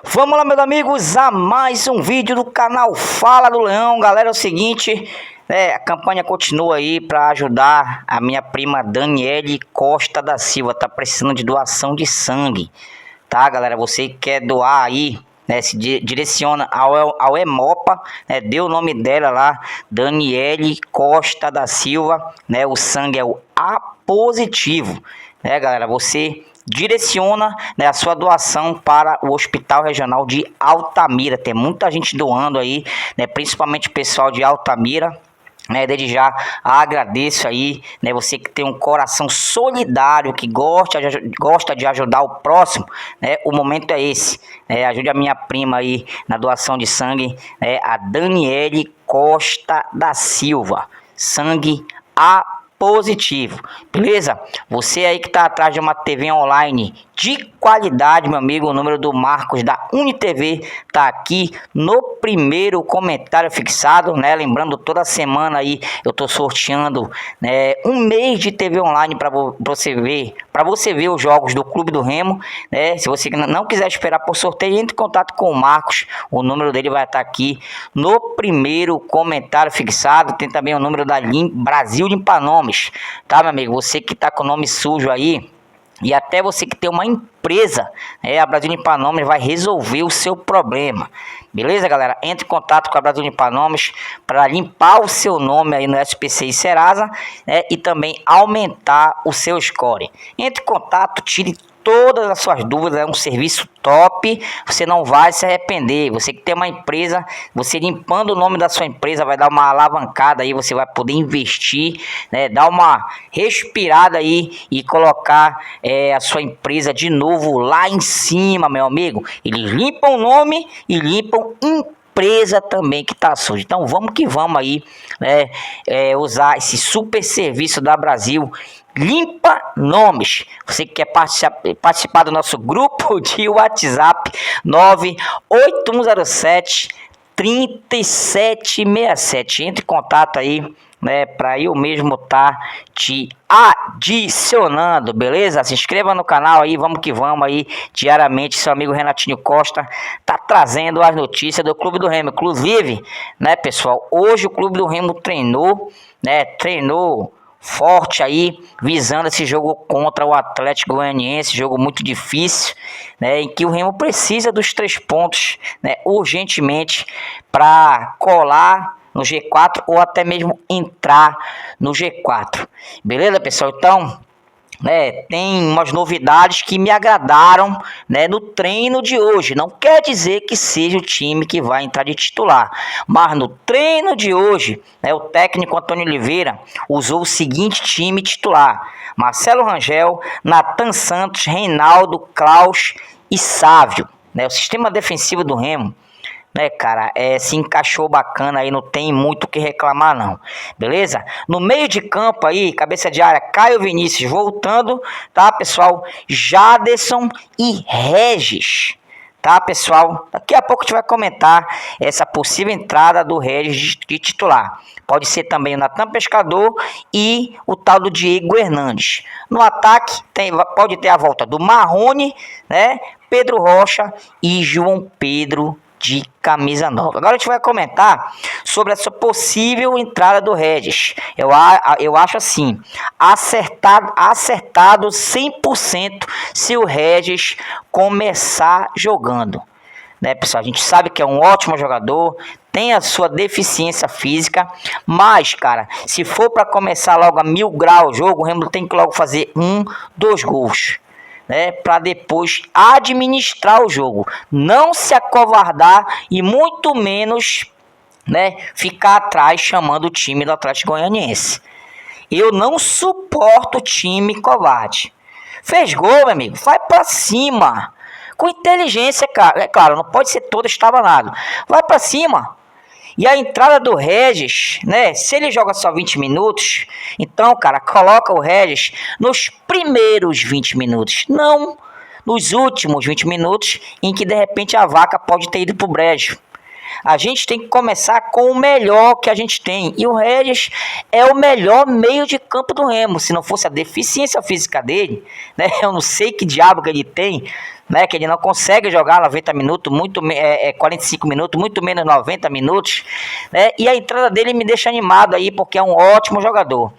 Vamos lá, meus amigos, a mais um vídeo do canal Fala do Leão. Galera, é o seguinte, a campanha continua aí para ajudar a minha prima Daniele Costa da Silva. Tá precisando de doação de sangue, tá, galera? Você que quer doar aí, se direciona ao Hemopa, dê o nome dela lá, Daniele Costa da Silva, o sangue é o A positivo, galera? Você direciona a sua doação para o Hospital Regional de Altamira. Tem muita gente doando aí, principalmente o pessoal de Altamira. Desde já agradeço aí, você que tem um coração solidário, que gosta de ajudar o próximo, o momento é esse, ajude a minha prima aí na doação de sangue, a Daniele Costa da Silva, sangue A positivo, beleza? Você aí que tá atrás de uma TV online de qualidade, meu amigo, o número do Marcos da UniTV tá aqui no primeiro comentário fixado, Lembrando, toda semana aí eu tô sorteando, um mês de TV online para você ver os jogos do Clube do Remo, Se você não quiser esperar por sorteio, entre em contato com o Marcos, o número dele vai estar aqui no primeiro comentário fixado. Tem também o número da Brasil Limpa Nomes, tá, meu amigo? Você que tá com o nome sujo aí, e até você que tem uma empresa, a Brasil Limpa Nomes vai resolver o seu problema. Beleza, galera? Entre em contato com a Brasil Limpa Nomes para limpar o seu nome aí no SPC e Serasa, e também aumentar o seu score. Entre em contato, tire todas as suas dúvidas, é um serviço top, você não vai se arrepender. Você que tem uma empresa, você limpando o nome da sua empresa vai dar uma alavancada aí, você vai poder investir, dar uma respirada aí e colocar a sua empresa de novo lá em cima, meu amigo. Eles limpam o nome e limpam empresa também que tá suja. Então vamos que vamos aí, usar esse super serviço da Brasil Limpa Nomes. Você que quer participar do nosso grupo de WhatsApp 98107 3767. Entre em contato aí, para eu mesmo te adicionando, beleza? Se inscreva no canal aí, vamos que vamos aí. Diariamente seu amigo Renatinho Costa tá trazendo as notícias do Clube do Remo. Inclusive, pessoal, hoje o Clube do Remo treinou forte aí, visando esse jogo contra o Atlético Goianiense, jogo muito difícil, em que o Remo precisa dos 3 pontos, urgentemente, para colar no G4 ou até mesmo entrar no G4, beleza, pessoal? Então, tem umas novidades que me agradaram, no treino de hoje. Não quer dizer que seja o time que vai entrar de titular, mas no treino de hoje, o técnico Antônio Oliveira usou o seguinte time titular: Marcelo Rangel, Nathan Santos, Reinaldo, Klaus e Sávio. O sistema defensivo do Remo, cara, se encaixou bacana aí, não tem muito o que reclamar não, beleza? No meio de campo aí, cabeça de área, Caio Vinícius voltando, tá, pessoal? Jaderson e Regis, tá, pessoal? Daqui a pouco a gente vai comentar essa possível entrada do Regis de titular. Pode ser também o Natan Pescador e o tal do Diego Hernandes. No ataque, pode ter a volta do Marrone, Pedro Rocha e João Pedro de camisa nova. Agora a gente vai comentar sobre essa possível entrada do Regis. Eu acho assim, acertado 100% se o Regis começar jogando, pessoal? A gente sabe que é um ótimo jogador, tem a sua deficiência física, mas, cara, se for para começar logo a 1000 graus o jogo, o Remo tem que logo fazer 2 gols, para depois administrar o jogo, não se acovardar e muito menos, ficar atrás chamando o time do Atlético Goianiense. Eu não suporto time covarde. Fez gol, meu amigo, vai para cima com inteligência, cara. É claro, não pode ser todo estabanado, vai para cima. E a entrada do Regis, se ele joga só 20 minutos, então, cara, coloca o Regis nos primeiros 20 minutos, não nos últimos 20 minutos, em que de repente a vaca pode ter ido pro brejo. A gente tem que começar com o melhor que a gente tem. E o Regis é o melhor meio de campo do Remo. Se não fosse a deficiência física dele, né? Eu não sei que diabo que ele tem, né? Que ele não consegue jogar 90 minutos, 45 minutos, muito menos 90 minutos, né? E a entrada dele me deixa animado aí, porque é um ótimo jogador.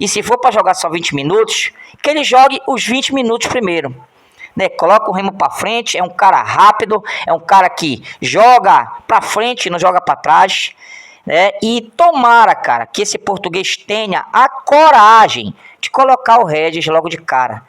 E se for para jogar só 20 minutos, que ele jogue os 20 minutos primeiro. Né, coloca o Remo para frente, é um cara rápido, é um cara que joga para frente, não joga para trás, né? E tomara, cara, que esse português tenha a coragem de colocar o Regis logo de cara.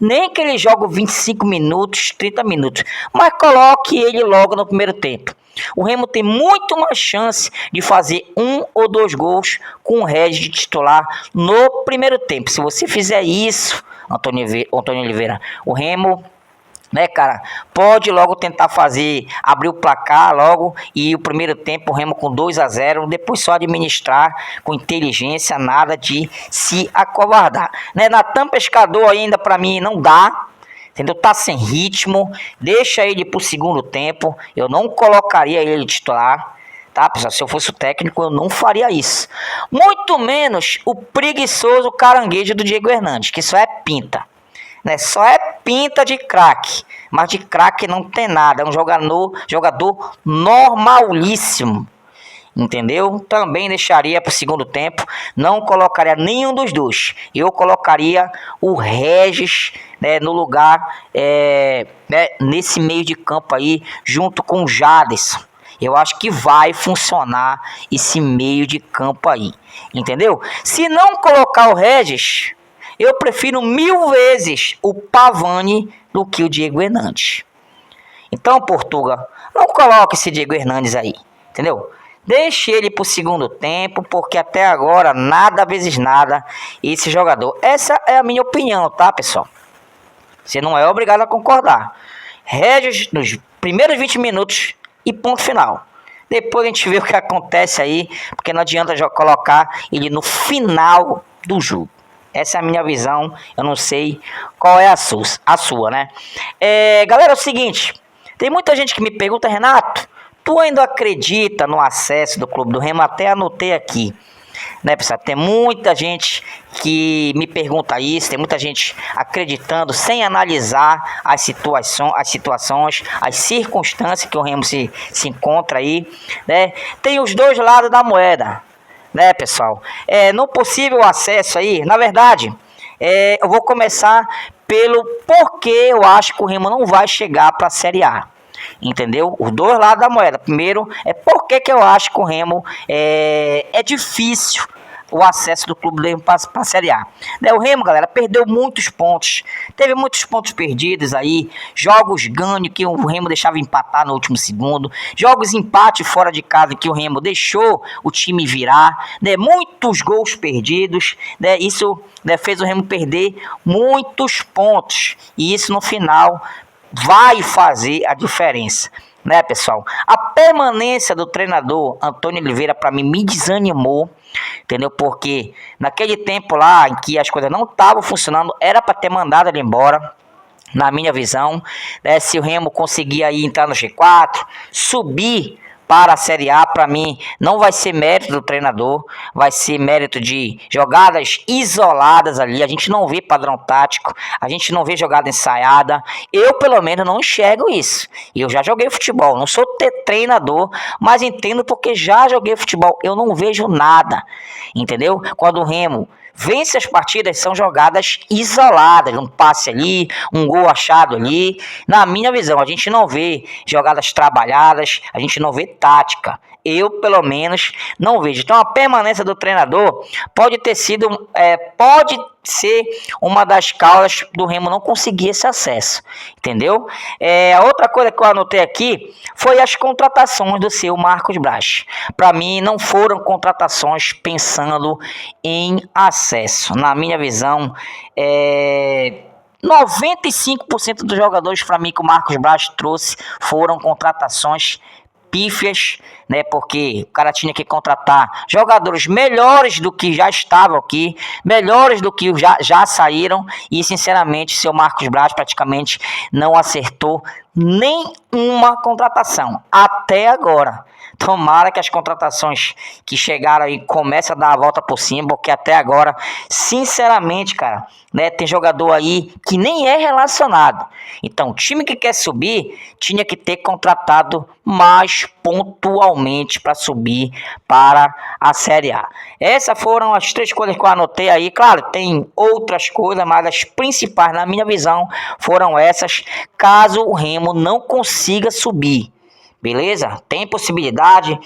Nem que ele jogue 25 minutos, 30 minutos, mas coloque ele logo no primeiro tempo. O Remo tem muito mais chance de fazer 1 ou 2 gols com o Regis de titular no primeiro tempo. Se você fizer isso, Antônio Oliveira, o Remo, né, cara, pode logo tentar abrir o placar logo e o primeiro tempo o Remo com 2-0, depois só administrar com inteligência, nada de se acovardar, né? Natan Pescador ainda para mim não dá, entendeu? Tá sem ritmo, deixa ele pro segundo tempo, eu não colocaria ele titular. Tá, pessoal? Se eu fosse o técnico, eu não faria isso. Muito menos o preguiçoso caranguejo do Diego Hernandes, que só é pinta. Né? Só é pinta de craque. Mas de craque não tem nada. É um jogador normalíssimo. Entendeu? Também deixaria para o segundo tempo. Não colocaria nenhum dos dois. Eu colocaria o Regis, né, no lugar, né, nesse meio de campo aí, junto com o Jadson. Eu acho que vai funcionar esse meio de campo aí, entendeu? Se não colocar o Regis, eu prefiro 1000 vezes o Pavani do que o Diego Hernandes. Então, Portuga, não coloque esse Diego Hernandes aí, entendeu? Deixe ele pro segundo tempo, porque até agora, nada vezes nada, esse jogador. Essa é a minha opinião, tá, pessoal? Você não é obrigado a concordar. Regis nos primeiros 20 minutos... e ponto final. Depois a gente vê o que acontece aí, porque não adianta já colocar ele no final do jogo. Essa é a minha visão, eu não sei qual é a sua, né? Galera, é o seguinte, tem muita gente que me pergunta, Renato, tu ainda acredita no acesso do Clube do Remo? Até anotei aqui. Né, pessoal? Tem muita gente que me pergunta isso, tem muita gente acreditando sem analisar as situações, as circunstâncias que o Remo se encontra aí, né? Tem os dois lados da moeda, né, pessoal? No possível acesso aí, na verdade, eu vou começar pelo porquê eu acho que o Remo não vai chegar para a Série A. Entendeu? Os dois lados da moeda. Primeiro, por que eu acho que o Remo é difícil o acesso do Clube do Remo para a Série A. Né, o Remo, galera, perdeu muitos pontos. Teve muitos pontos perdidos aí. Jogos ganhos que o Remo deixava empatar no último segundo. Jogos empate fora de casa que o Remo deixou o time virar. Né, muitos gols perdidos. Né, isso, né, fez o Remo perder muitos pontos. E isso no final vai fazer a diferença, né, pessoal? A permanência do treinador Antônio Oliveira, para mim, me desanimou, entendeu? Porque naquele tempo lá, em que as coisas não estavam funcionando, era para ter mandado ele embora, na minha visão, né? Se o Remo conseguir aí entrar no G4, subir para a Série A, para mim, não vai ser mérito do treinador, vai ser mérito de jogadas isoladas ali. A gente não vê padrão tático, a gente não vê jogada ensaiada. Eu, pelo menos, não enxergo isso. Eu já joguei futebol, não sou treinador, mas entendo porque já joguei futebol. Eu não vejo nada, entendeu? Quando o Remo vence as partidas, são jogadas isoladas, um passe ali, um gol achado ali. Na minha visão, a gente não vê jogadas trabalhadas, a gente não vê tática. Eu, pelo menos, não vejo. Então, a permanência do treinador pode ser uma das causas do Remo não conseguir esse acesso, entendeu? A outra coisa que eu anotei aqui foi as contratações do seu Marcos Braz. Para mim, não foram contratações pensando em acesso. Na minha visão, 95% dos jogadores para mim que o Marcos Braz trouxe foram contratações pífias, né? Porque o cara tinha que contratar jogadores melhores do que já estavam aqui, melhores do que já saíram. E sinceramente, seu Marcos Braz praticamente não acertou nenhuma contratação até agora. Tomara que as contratações que chegaram aí comecem a dar a volta por cima, porque até agora, sinceramente, cara, né, tem jogador aí que nem é relacionado. Então, o time que quer subir tinha que ter contratado mais pontualmente para subir para a Série A. Essas foram as 3 coisas que eu anotei aí. Claro, tem outras coisas, mas as principais, na minha visão, foram essas. Caso o Remo não consiga subir, beleza? Tem possibilidade,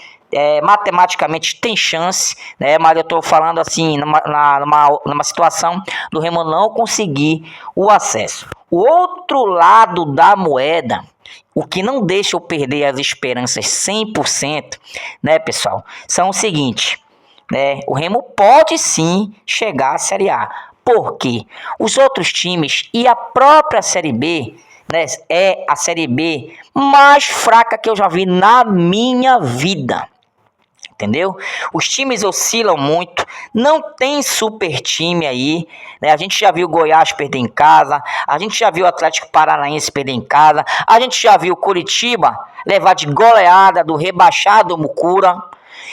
matematicamente tem chance, né? Mas eu tô falando assim, numa situação do Remo não conseguir o acesso. O outro lado da moeda, o que não deixa eu perder as esperanças 100%, né, pessoal, são o seguinte, né? O Remo pode sim chegar à Série A, porque os outros times e a própria Série B, né, é a Série B mais fraca que eu já vi na minha vida. Entendeu? Os times oscilam muito, não tem super time aí, né? A gente já viu o Goiás perder em casa, a gente já viu o Atlético Paranaense perder em casa, a gente já viu o Curitiba levar de goleada do rebaixado Mucura,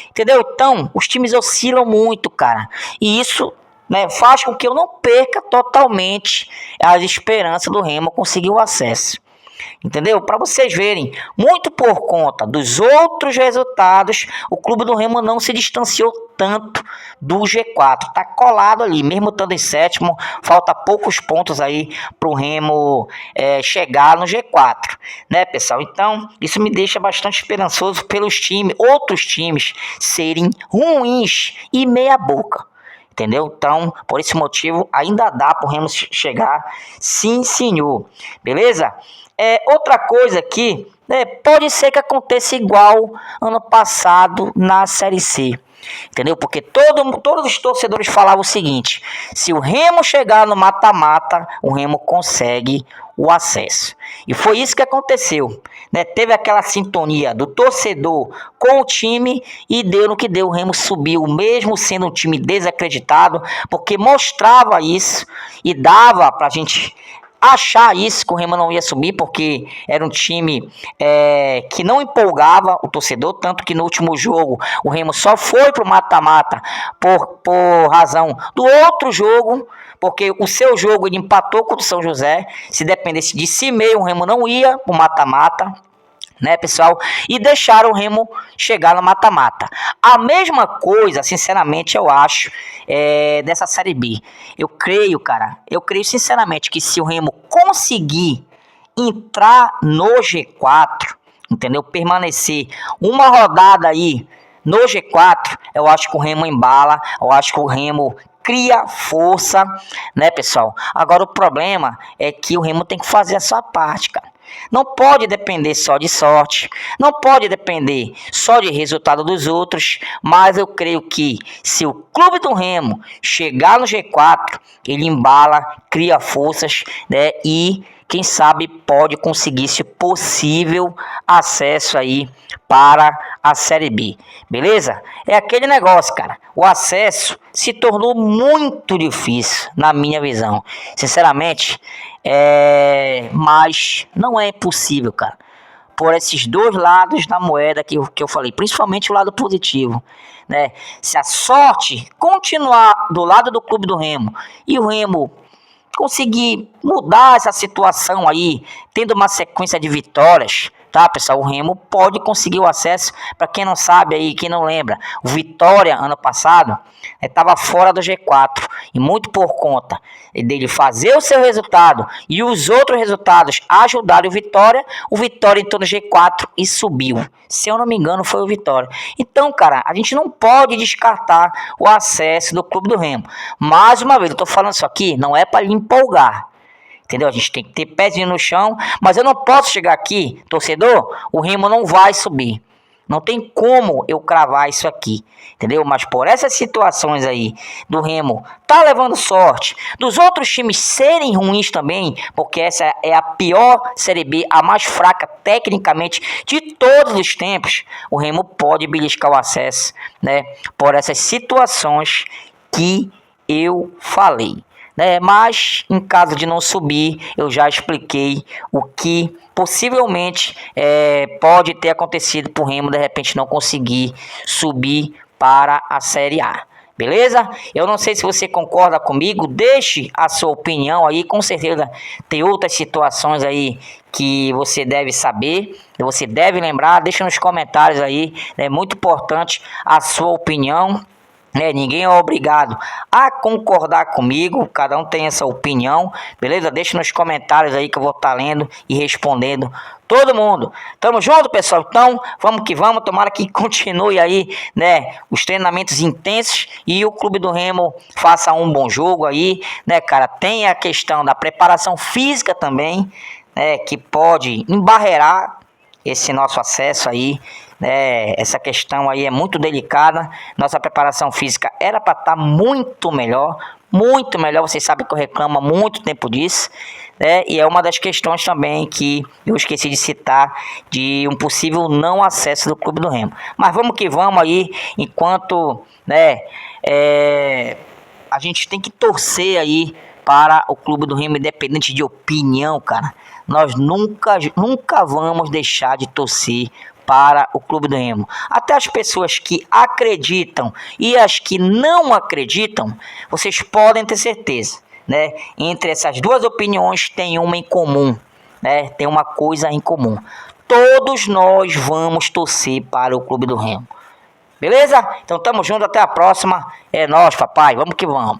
entendeu? Então, os times oscilam muito, cara, e isso, né, faz com que eu não perca totalmente as esperanças do Remo conseguir o acesso. Entendeu? Para vocês verem, muito por conta dos outros resultados, o clube do Remo não se distanciou tanto do G4. Tá colado ali, mesmo estando em sétimo, falta poucos pontos aí pro Remo chegar no G4, né, pessoal? Então, isso me deixa bastante esperançoso pelos times, outros times serem ruins e meia boca. Entendeu? Então, por esse motivo, ainda dá pro Remo chegar, sim, senhor. Beleza? Outra coisa aqui, né, pode ser que aconteça igual ano passado na Série C. Entendeu? Porque todos os torcedores falavam o seguinte: se o Remo chegar no mata-mata, o Remo consegue o acesso. E foi isso que aconteceu, né? Teve aquela sintonia do torcedor com o time e deu no que deu. O Remo subiu, mesmo sendo um time desacreditado, porque mostrava isso e dava pra gente achar isso, que o Remo não ia subir, porque era um time que não empolgava o torcedor, tanto que no último jogo o Remo só foi pro mata-mata por razão do outro jogo, porque o seu jogo ele empatou contra o São José. Se dependesse de si mesmo, o Remo não ia pro mata-mata, né, pessoal? E deixaram o Remo chegar no mata-mata. A mesma coisa, sinceramente, eu acho, dessa Série B. Eu creio sinceramente que se o Remo conseguir entrar no G4, entendeu? Permanecer uma rodada aí no G4, eu acho que o Remo embala, eu acho que o Remo cria força, né, pessoal? Agora o problema é que o Remo tem que fazer a sua parte, cara. Não pode depender só de sorte, não pode depender só de resultado dos outros, mas eu creio que se o clube do Remo chegar no G4, ele embala, cria forças, né, e quem sabe pode conseguir, se possível, acesso aí para a Série B, beleza? É aquele negócio, cara, o acesso se tornou muito difícil, na minha visão, sinceramente, mas não é impossível, cara, por esses dois lados da moeda que eu falei, principalmente o lado positivo, né? Se a sorte continuar do lado do clube do Remo e o Remo conseguir mudar essa situação aí, tendo uma sequência de vitórias, tá, pessoal? O Remo pode conseguir o acesso. Para quem não sabe aí, quem não lembra, o Vitória ano passado estava fora do G4 e muito por conta dele fazer o seu resultado e os outros resultados ajudaram o Vitória entrou no G4 e subiu. Se eu não me engano, foi o Vitória. Então, cara, a gente não pode descartar o acesso do clube do Remo. Mais uma vez, eu tô falando isso aqui, não é para lhe empolgar. Entendeu? A gente tem que ter pezinho no chão, mas eu não posso chegar aqui, torcedor, o Remo não vai subir. Não tem como eu cravar isso aqui, entendeu? Mas por essas situações aí do Remo tá levando sorte, dos outros times serem ruins também, porque essa é a pior Série B, a mais fraca tecnicamente de todos os tempos, o Remo pode beliscar o acesso, né? Por essas situações que eu falei. Mas em caso de não subir, eu já expliquei o que possivelmente pode ter acontecido para o Remo de repente não conseguir subir para a Série A. Beleza? Eu não sei se você concorda comigo, deixe a sua opinião aí, com certeza tem outras situações aí que você deve saber, você deve lembrar, deixa nos comentários aí, é muito importante a sua opinião. Ninguém é obrigado a concordar comigo, cada um tem essa opinião, beleza? Deixa nos comentários aí que eu vou estar lendo e respondendo todo mundo. Tamo junto, pessoal? Então, vamos que vamos, tomara que continue aí, os treinamentos intensos e o Clube do Remo faça um bom jogo aí, cara? Tem a questão da preparação física também, que pode embarrear esse nosso acesso aí. Essa questão aí é muito delicada. Nossa preparação física era para estar muito melhor. Vocês sabem que eu reclamo há muito tempo disso, e é uma das questões também que eu esqueci de citar, de um possível não acesso do Clube do Remo. Mas vamos que vamos aí, enquanto a gente tem que torcer aí para o Clube do Remo, independente de opinião, cara. Nós nunca vamos deixar de torcer para o Clube do Remo. Até as pessoas que acreditam e as que não acreditam, vocês podem ter certeza, entre essas duas opiniões tem uma em comum, tem uma coisa em comum. Todos nós vamos torcer para o Clube do Remo. Beleza? Então tamo junto, até a próxima. É nóis, papai. Vamos que vamos.